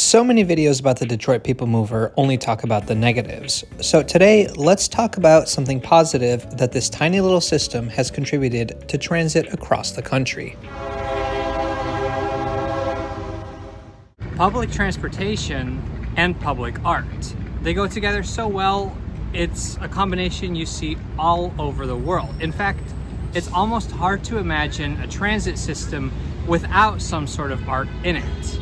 So many videos about the Detroit People Mover only talk about the negatives. So today, let's talk about something positive that this tiny little system has contributed to transit across the country. Public transportation and public art. They go together so well, it's a combination you see all over the world. In fact, it's almost hard to imagine a transit system without some sort of art in it.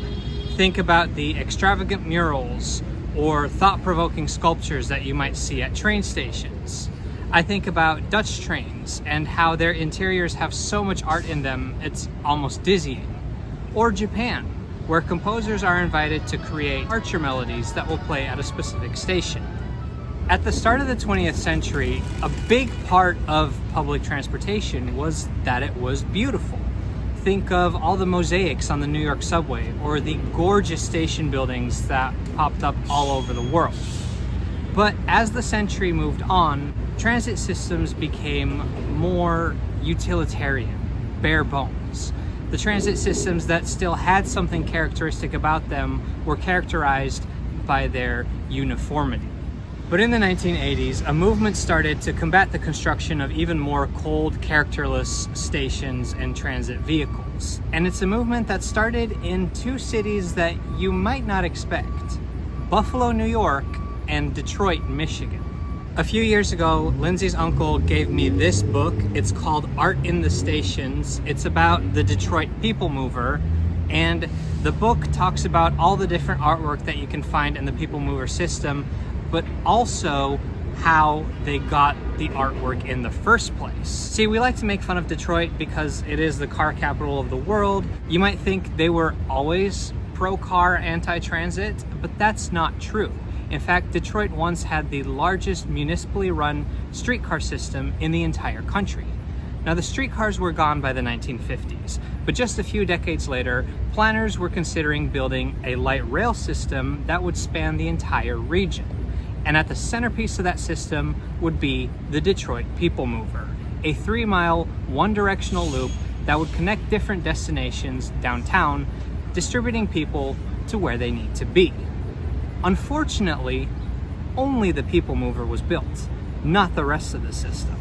Think about the extravagant murals or thought-provoking sculptures that you might see at train stations. I think about Dutch trains and how their interiors have so much art in them, it's almost dizzying. Or Japan, where composers are invited to create archer melodies that will play at a specific station. At the start of the 20th century, a big part of public transportation was that it was beautiful. Think of all the mosaics on the New York subway or the gorgeous station buildings that popped up all over the world. But as the century moved on, transit systems became more utilitarian, bare bones. The transit systems that still had something characteristic about them were characterized by their uniformity. But in the 1980s, a movement started to combat the construction of even more cold, characterless stations and transit vehicles. And it's a movement that started in two cities that you might not expect: Buffalo, New York, and Detroit, Michigan. A few years ago, Lindsay's uncle gave me this book. It's called Art in the Stations. It's about the Detroit People Mover, and the book talks about all the different artwork that you can find in the People Mover system, but also how they got the artwork in the first place. See, we like to make fun of Detroit because it is the car capital of the world. You might think they were always pro-car, anti-transit, but that's not true. In fact, Detroit once had the largest municipally run streetcar system in the entire country. Now, the streetcars were gone by the 1950s, but just a few decades later, planners were considering building a light rail system that would span the entire region. And at the centerpiece of that system would be the Detroit People Mover, a 3-mile, one-directional loop that would connect different destinations downtown, distributing people to where they need to be. Unfortunately, only the People Mover was built, not the rest of the system.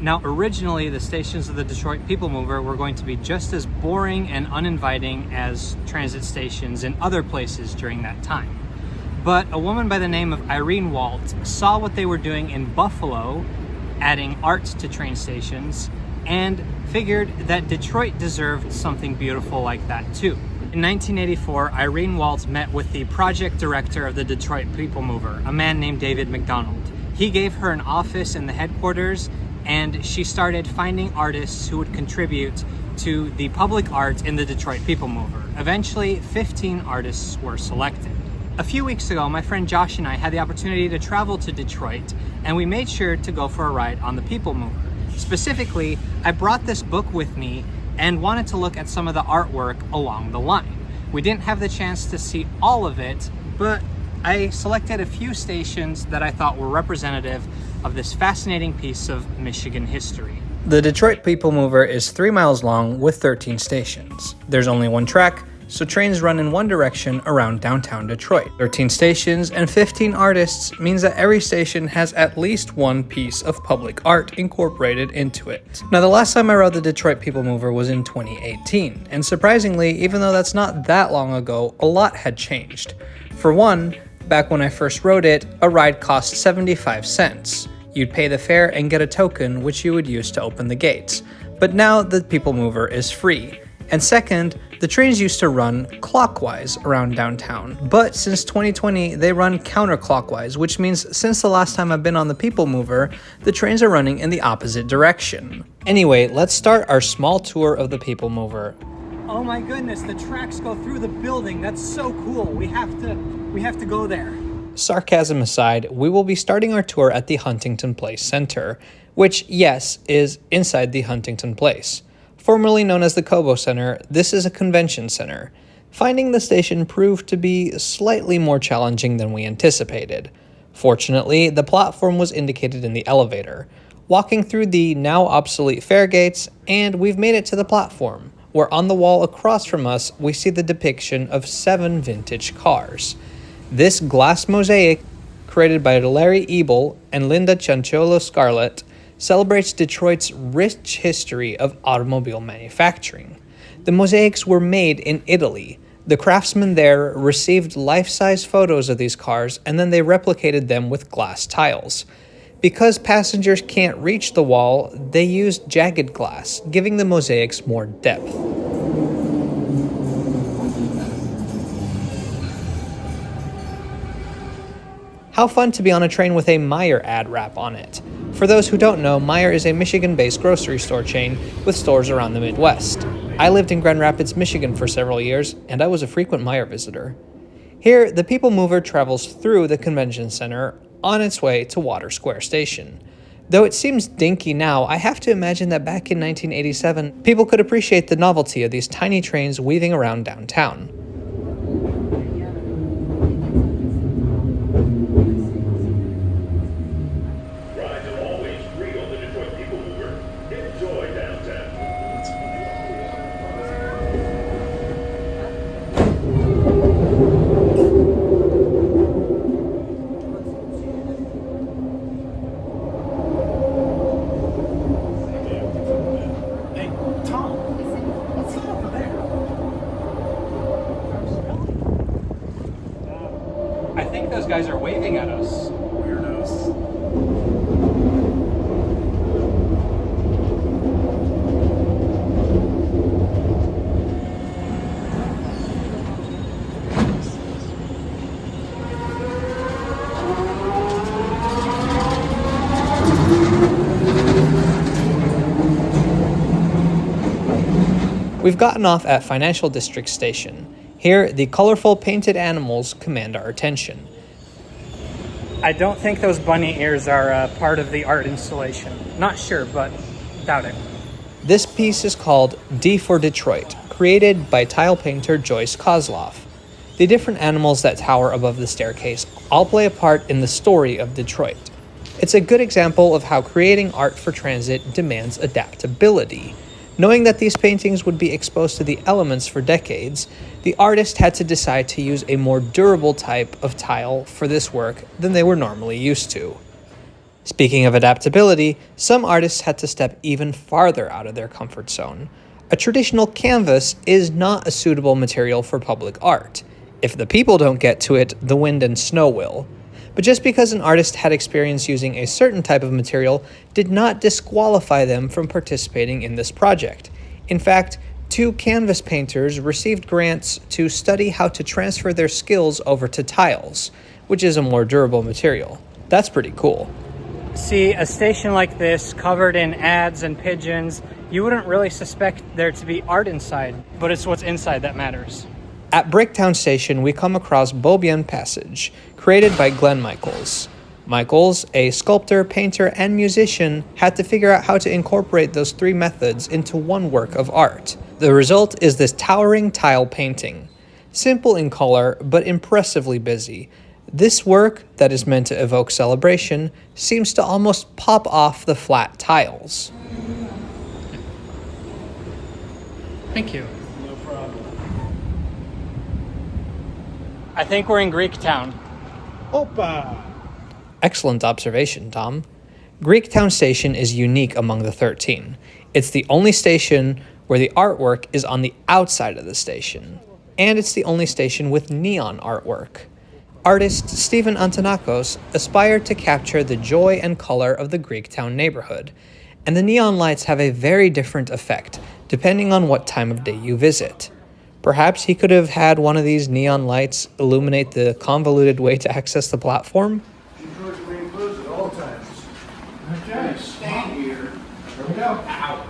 Now, originally, the stations of the Detroit People Mover were going to be just as boring and uninviting as transit stations in other places during that time. But a woman by the name of Irene Walt saw what they were doing in Buffalo, adding art to train stations, and figured that Detroit deserved something beautiful like that too. In 1984, Irene Walt met with the project director of the Detroit People Mover, a man named David McDonald. He gave her an office in the headquarters, and she started finding artists who would contribute to the public art in the Detroit People Mover. Eventually, 15 artists were selected. A few weeks ago, my friend Josh and I had the opportunity to travel to Detroit, and we made sure to go for a ride on the People Mover. Specifically, I brought this book with me and wanted to look at some of the artwork along the line. We didn't have the chance to see all of it, but I selected a few stations that I thought were representative of this fascinating piece of Michigan history. The Detroit People Mover is 3 miles long with 13 stations. There's only one track, so trains run in one direction around downtown Detroit. 13 stations and 15 artists means that every station has at least one piece of public art incorporated into it. Now, the last time I rode the Detroit People Mover was in 2018, and surprisingly, even though that's not that long ago, a lot had changed. For one, back when I first rode it, a ride cost 75 cents. You'd pay the fare and get a token which you would use to open the gates. But now the People Mover is free. And second, the trains used to run clockwise around downtown, but since 2020, they run counterclockwise, which means since the last time I've been on the People Mover, the trains are running in the opposite direction. Anyway, let's start our small tour of the People Mover. Oh my goodness, the tracks go through the building. That's so cool. We have to go there. Sarcasm aside, we will be starting our tour at the Huntington Place Center, which, yes, is inside the Huntington Place. Formerly known as the Cobo Center, this is a convention center. Finding the station proved to be slightly more challenging than we anticipated. Fortunately, the platform was indicated in the elevator. Walking through the now obsolete fare gates, and we've made it to the platform. where on the wall across from us we see the depiction of 7 vintage cars. This glass mosaic, created by Larry Ebel and Linda Cianciolo Scarlett, celebrates Detroit's rich history of automobile manufacturing. The mosaics were made in Italy. The craftsmen there received life-size photos of these cars and then they replicated them with glass tiles. Because passengers can't reach the wall, they used jagged glass, giving the mosaics more depth. How fun to be on a train with a Meijer ad wrap on it. For those who don't know, Meijer is a Michigan-based grocery store chain with stores around the Midwest. I lived in Grand Rapids, Michigan for several years, and I was a frequent Meijer visitor. Here, the People Mover travels through the convention center on its way to Water Square Station. Though it seems dinky now, I have to imagine that back in 1987, people could appreciate the novelty of these tiny trains weaving around downtown. Rides are always free on the Detroit People Mover. Enjoy downtown. Hey, Tom, what's that over there? I think those guys are waving at us. Weirdos. We've gotten off at Financial District Station. Here, the colorful painted animals command our attention. I don't think those bunny ears are part of the art installation. Not sure, but doubt it. This piece is called D for Detroit, created by tile painter Joyce Kozloff. The different animals that tower above the staircase all play a part in the story of Detroit. It's a good example of how creating art for transit demands adaptability. Knowing that these paintings would be exposed to the elements for decades, the artist had to decide to use a more durable type of tile for this work than they were normally used to. Speaking of adaptability, some artists had to step even farther out of their comfort zone. A traditional canvas is not a suitable material for public art. If the people don't get to it, the wind and snow will. But just because an artist had experience using a certain type of material did not disqualify them from participating in this project. In fact, 2 canvas painters received grants to study how to transfer their skills over to tiles, which is a more durable material. That's pretty cool. See, a station like this, covered in ads and pigeons, you wouldn't really suspect there to be art inside, but it's what's inside that matters. At Bricktown Station, we come across Beaubien Passage, created by Glenn Michaels. Michaels, a sculptor, painter, and musician, had to figure out how to incorporate those 3 methods into one work of art. The result is this towering tile painting. Simple in color, but impressively busy. This work, that is meant to evoke celebration, seems to almost pop off the flat tiles. Thank you. No problem. I think we're in Greek Town. Opa! Excellent observation, Tom. Greektown Station is unique among the 13. It's the only station where the artwork is on the outside of the station. And it's the only station with neon artwork. Artist Stephen Antonakos aspired to capture the joy and color of the Greektown neighborhood. And the neon lights have a very different effect, depending on what time of day you visit. Perhaps he could have had one of these neon lights illuminate the convoluted way to access the platform? Enjoy green blues at all times. Okay, stand here. Here we go. Ow.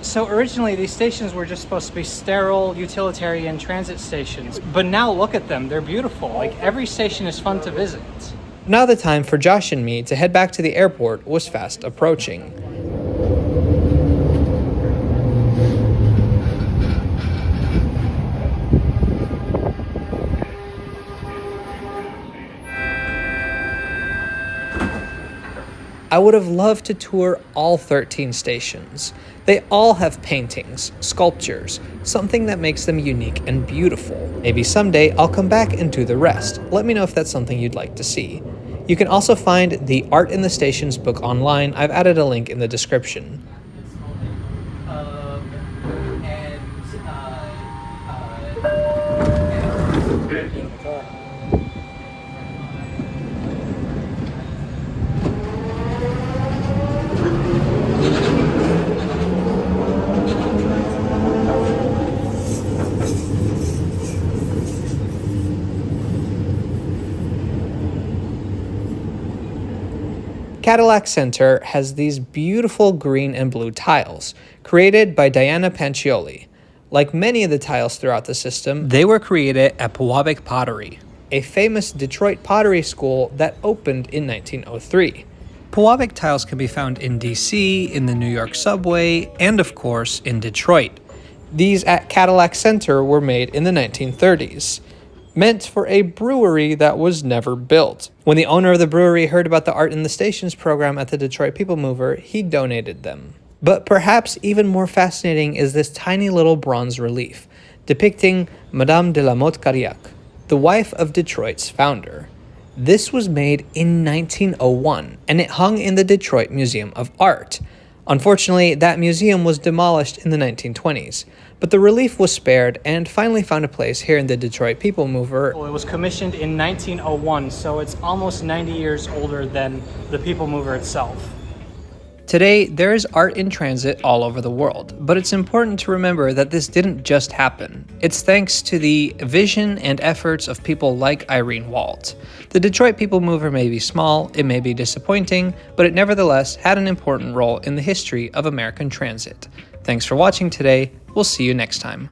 So originally these stations were just supposed to be sterile utilitarian transit stations, but now look at them, they're beautiful. Like every station is fun to visit. Now the time for Josh and me to head back to the airport was fast approaching. I would have loved to tour all 13 stations. They all have paintings, sculptures, something that makes them unique and beautiful. Maybe someday I'll come back and do the rest. Let me know if that's something you'd like to see. You can also find the Art in the Stations book online. I've added a link in the description. Cadillac Center has these beautiful green and blue tiles, created by Diana Pancioli. Like many of the tiles throughout the system, they were created at Pewabic Pottery, a famous Detroit pottery school that opened in 1903. Pewabic tiles can be found in DC, in the New York subway, and of course in Detroit. These at Cadillac Center were made in the 1930s. Meant for a brewery that was never built. When the owner of the brewery heard about the Art in the Stations program at the Detroit People Mover, he donated them. But perhaps even more fascinating is this tiny little bronze relief, depicting Madame de la Motte Cadillac, the wife of Detroit's founder. This was made in 1901, and it hung in the Detroit Museum of Art. Unfortunately, that museum was demolished in the 1920s, but the relief was spared and finally found a place here in the Detroit People Mover. Well, it was commissioned in 1901, so it's almost 90 years older than the People Mover itself. Today, there is art in transit all over the world, but it's important to remember that this didn't just happen. It's thanks to the vision and efforts of people like Irene Walt. The Detroit People Mover may be small, it may be disappointing, but it nevertheless had an important role in the history of American transit. Thanks for watching today. We'll see you next time.